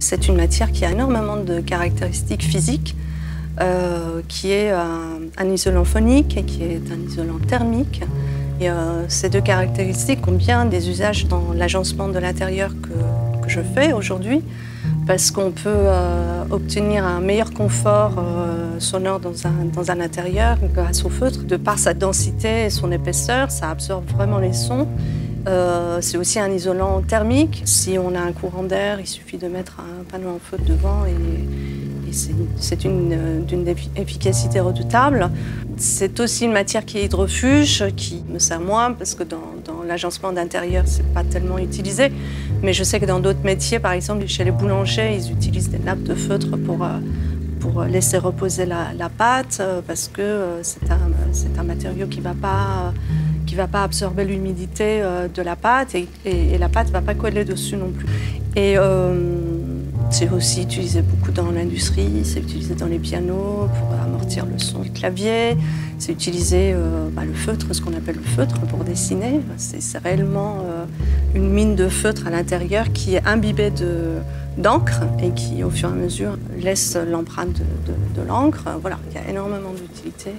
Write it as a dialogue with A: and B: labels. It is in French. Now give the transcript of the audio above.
A: C'est une matière qui a énormément de caractéristiques physiques, qui est un isolant phonique et qui est un isolant thermique. Et ces deux caractéristiques ont bien des usages dans l'agencement de l'intérieur que je fais aujourd'hui, parce qu'on peut obtenir un meilleur confort sonore dans un intérieur grâce au feutre. De par sa densité et son épaisseur, ça absorbe vraiment les sons. C'est aussi un isolant thermique. Si on a un courant d'air, il suffit de mettre un panneau en feutre devant et c'est d'une efficacité redoutable. C'est aussi une matière qui est hydrofuge, qui me sert moins parce que dans l'agencement d'intérieur, c'est pas tellement utilisé. Mais je sais que dans d'autres métiers, par exemple chez les boulangers, ils utilisent des nappes de feutre pour laisser reposer la pâte parce que c'est un matériau qui va pas absorber l'humidité de la pâte et la pâte ne va pas coller dessus non plus. Et c'est aussi utilisé beaucoup dans l'industrie, c'est utilisé dans les pianos pour amortir le son du clavier, c'est utilisé le feutre, ce qu'on appelle le feutre pour dessiner. C'est réellement une mine de feutre à l'intérieur qui est imbibée d'encre et qui, au fur et à mesure, laisse l'empreinte de l'encre. Voilà, il y a énormément d'utilité.